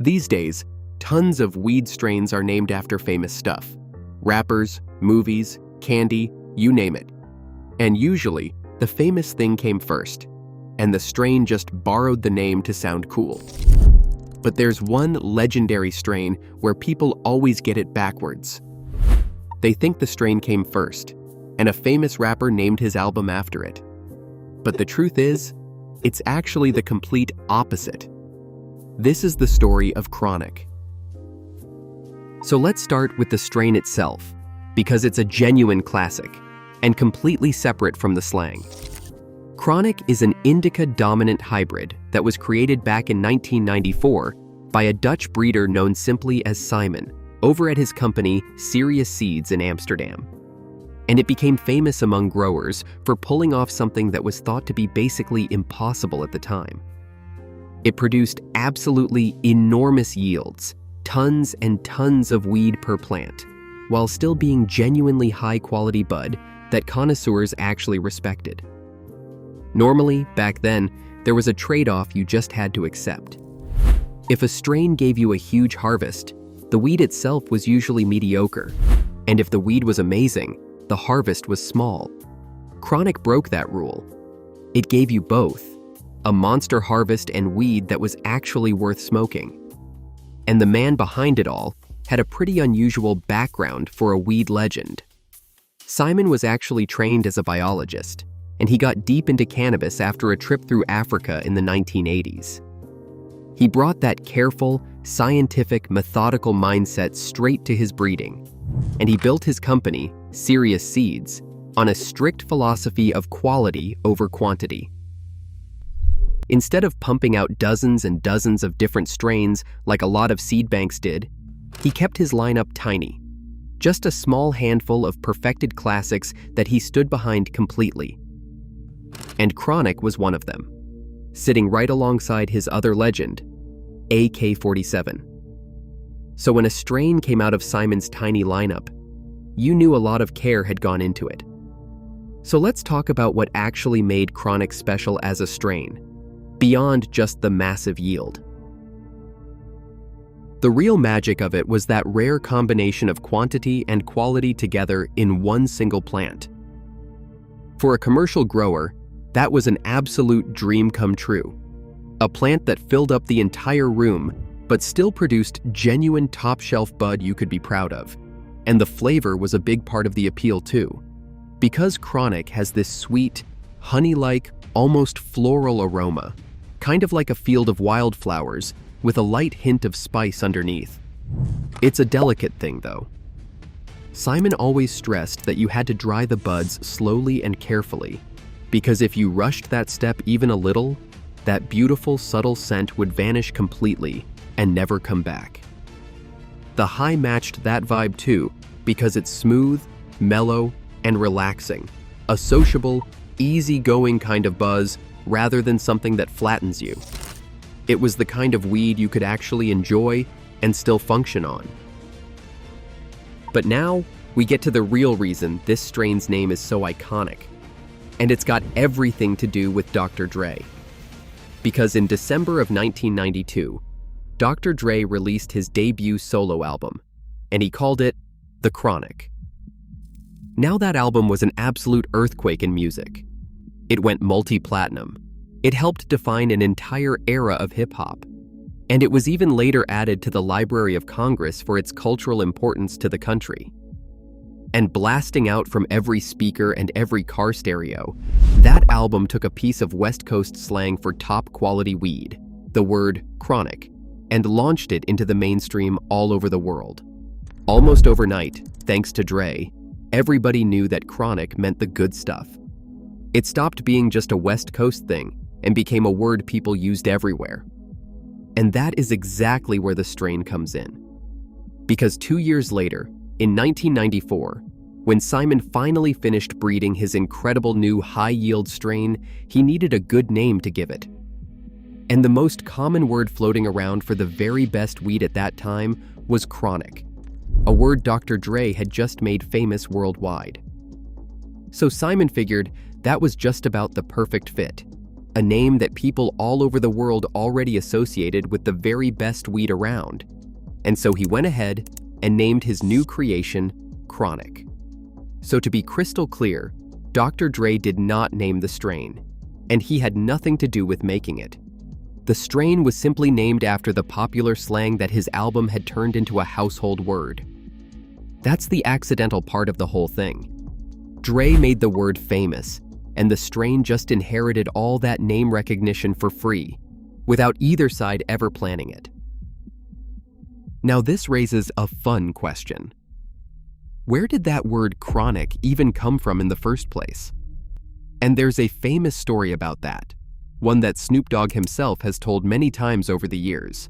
These days, tons of weed strains are named after famous stuff. Rappers, movies, candy, you name it. And usually, the famous thing came first, and the strain just borrowed the name to sound cool. But there's one legendary strain where people always get it backwards. They think the strain came first, and a famous rapper named his album after it. But the truth is, it's actually the complete opposite. This is the story of Chronic. So let's start with the strain itself, because it's a genuine classic, and completely separate from the Slang. Chronic is an indica-dominant hybrid that was created back in 1994 by a Dutch breeder known simply as Simon, over at his company Serious Seeds in Amsterdam. And it became famous among growers for pulling off something that was thought to be basically impossible at the time. It produced absolutely enormous yields, tons and tons of weed per plant, while still being genuinely high-quality bud that connoisseurs actually respected. Normally, back then, there was a trade-off you just had to accept. If a strain gave you a huge harvest, the weed itself was usually mediocre, and if the weed was amazing, the harvest was small. Chronic broke that rule. It gave you both, a monster harvest and weed that was actually worth smoking. And the man behind it all had a pretty unusual background for a weed legend. Simon was actually trained as a biologist, and he got deep into cannabis after a trip through Africa in the 1980s. He brought that careful, scientific, methodical mindset straight to his breeding, and he built his company, Serious Seeds, on a strict philosophy of quality over quantity. Instead of pumping out dozens and dozens of different strains like a lot of seed banks did, he kept his lineup tiny, just a small handful of perfected classics that he stood behind completely. And Chronic was one of them, sitting right alongside his other legend, AK-47. So when a strain came out of Simon's tiny lineup, you knew a lot of care had gone into it. So let's talk about what actually made Chronic special as a strain, beyond just the massive yield. The real magic of it was that rare combination of quantity and quality together in one single plant. For a commercial grower, that was an absolute dream come true. A plant that filled up the entire room, but still produced genuine top-shelf bud you could be proud of. And the flavor was a big part of the appeal too. Because Chronic has this sweet, honey-like, almost floral aroma, kind of like a field of wildflowers, with a light hint of spice underneath. It's a delicate thing, though. Simon always stressed that you had to dry the buds slowly and carefully, because if you rushed that step even a little, that beautiful, subtle scent would vanish completely and never come back. The high matched that vibe too, because it's smooth, mellow, and relaxing, a sociable, easy-going kind of buzz rather than something that flattens you. It was the kind of weed you could actually enjoy and still function on. But now, we get to the real reason this strain's name is so iconic. And it's got everything to do with Dr. Dre. Because in December of 1992, Dr. Dre released his debut solo album, and he called it The Chronic. Now that album was an absolute earthquake in music. It went multi-platinum. It helped define an entire era of hip-hop. And it was even later added to the Library of Congress for its cultural importance to the country. And blasting out from every speaker and every car stereo, that album took a piece of West Coast slang for top-quality weed, the word chronic, and launched it into the mainstream all over the world. Almost overnight, thanks to Dre, everybody knew that chronic meant the good stuff. It stopped being just a West Coast thing and became a word people used everywhere. And that is exactly where the strain comes in. Because 2 years later, in 1994, when Simon finally finished breeding his incredible new high-yield strain, he needed a good name to give it. And the most common word floating around for the very best weed at that time was chronic, a word Dr. Dre had just made famous worldwide. So Simon figured that was just about the perfect fit. a name that people all over the world already associated with the very best weed around. And so he went ahead and named his new creation Chronic. So to be crystal clear, Dr. Dre did not name the strain, and he had nothing to do with making it. The strain was simply named after the popular slang that his album had turned into a household word. That's the accidental part of the whole thing. Dre made the word famous, and the strain just inherited all that name recognition for free, without either side ever planning it. Now this raises a fun question. Where did that word chronic even come from in the first place? And there's a famous story about that, one that Snoop Dogg himself has told many times over the years.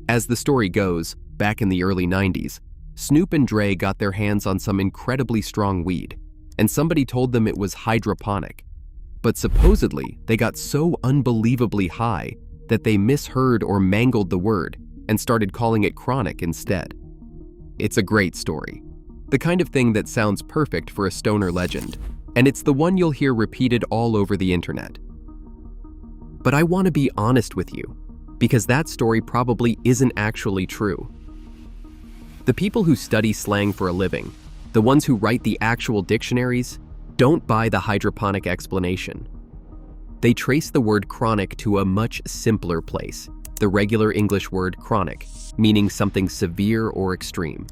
As the story goes, back in the early 90s, Snoop and Dre got their hands on some incredibly strong weed, and somebody told them it was hydroponic. But supposedly, they got so unbelievably high that they misheard or mangled the word and started calling it chronic instead. It's a great story, the kind of thing that sounds perfect for a stoner legend, and it's the one you'll hear repeated all over the internet. But I want to be honest with you, because that story probably isn't actually true. The people who study slang for a living, the ones who write the actual dictionaries, don't buy the hydroponic explanation. They trace the word chronic to a much simpler place, the regular English word chronic, meaning something severe or extreme.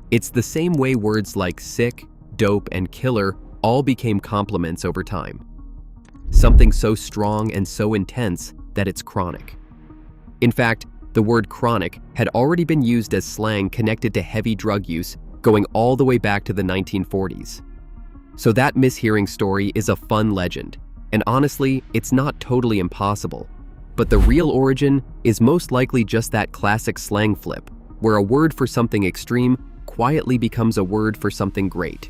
It's the same way words like sick, dope, and killer all became compliments over time. Something so strong and so intense that it's chronic. In fact, the word chronic had already been used as slang connected to heavy drug use going all the way back to the 1940s. So that mishearing story is a fun legend, and honestly, it's not totally impossible. But the real origin is most likely just that classic slang flip, where a word for something extreme quietly becomes a word for something great.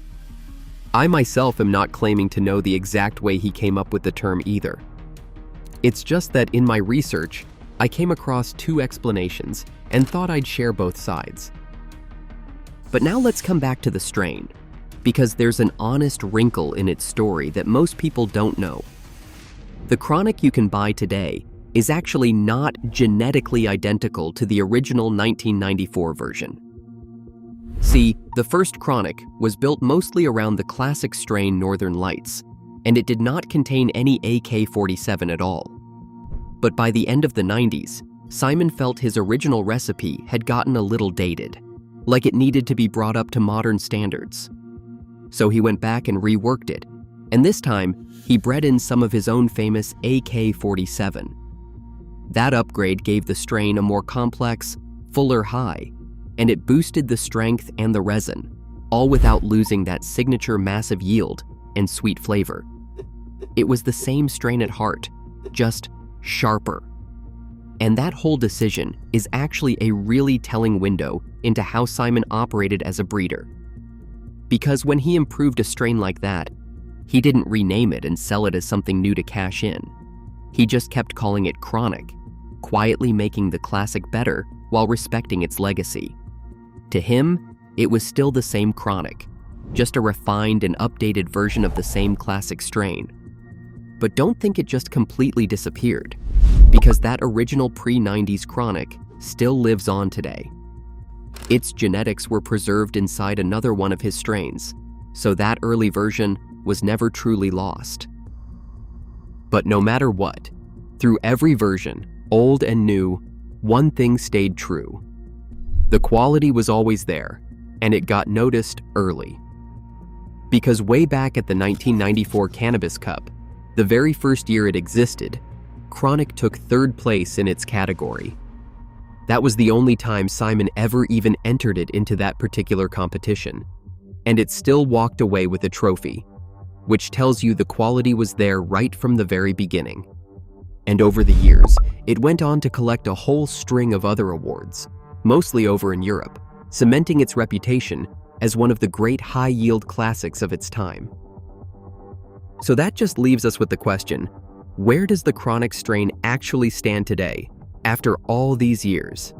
I myself am not claiming to know the exact way he came up with the term either. It's just that in my research, I came across two explanations and thought I'd share both sides. But now let's come back to the strain, because there's an honest wrinkle in its story that most people don't know. The chronic you can buy today is actually not genetically identical to the original 1994 version. See, the first chronic was built mostly around the classic strain Northern Lights, and it did not contain any AK-47 at all. But by the end of the 90s, Simon felt his original recipe had gotten a little dated, like it needed to be brought up to modern standards. So he went back and reworked it, and this time, he bred in some of his own famous AK-47. That upgrade gave the strain a more complex, fuller high, and it boosted the strength and the resin, all without losing that signature massive yield and sweet flavor. It was the same strain at heart, just sharper. And that whole decision is actually a really telling window into how Simon operated as a breeder. Because when he improved a strain like that, he didn't rename it and sell it as something new to cash in. He just kept calling it chronic, quietly making the classic better while respecting its legacy. To him, it was still the same chronic, just a refined and updated version of the same classic strain. But don't think it just completely disappeared, because that original pre-90s chronic still lives on today. Its genetics were preserved inside another one of his strains, so that early version was never truly lost. But no matter what, through every version, old and new, one thing stayed true. The quality was always there, and it got noticed early. Because way back at the 1994 Cannabis Cup, the very first year it existed, Chronic took third place in its category. That was the only time Simon ever even entered it into that particular competition, and it still walked away with a trophy, which tells you the quality was there right from the very beginning. And over the years, it went on to collect a whole string of other awards, mostly over in Europe, cementing its reputation as one of the great high-yield classics of its time. So that just leaves us with the question, where does the chronic strain actually stand today, after all these years?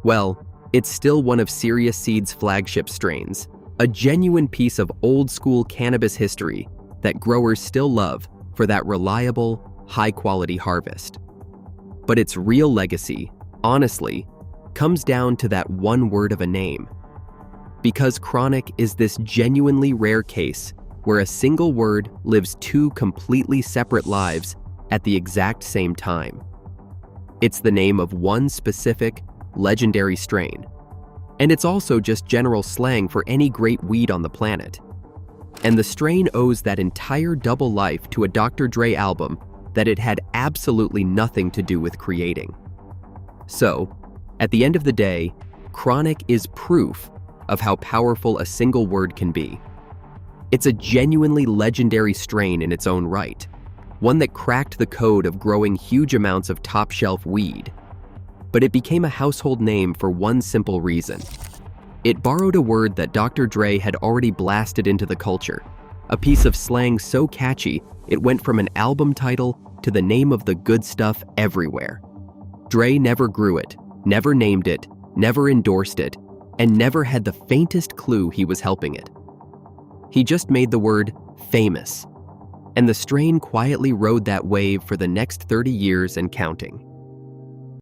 Well, it's still one of Serious Seed's flagship strains, a genuine piece of old-school cannabis history that growers still love for that reliable, high-quality harvest. But its real legacy, honestly, comes down to that one word of a name. Because Chronic is this genuinely rare case where a single word lives two completely separate lives at the exact same time. It's the name of one specific, legendary strain. And it's also just general slang for any great weed on the planet. And the strain owes that entire double life to a Dr. Dre album that it had absolutely nothing to do with creating. So, at the end of the day, Chronic is proof of how powerful a single word can be. It's a genuinely legendary strain in its own right, one that cracked the code of growing huge amounts of top-shelf weed. But it became a household name for one simple reason. It borrowed a word that Dr. Dre had already blasted into the culture, a piece of slang so catchy it went from an album title to the name of the good stuff everywhere. Dre never grew it, never named it, never endorsed it, and never had the faintest clue he was helping it. He just made the word famous, and the strain quietly rode that wave for the next 30 years and counting.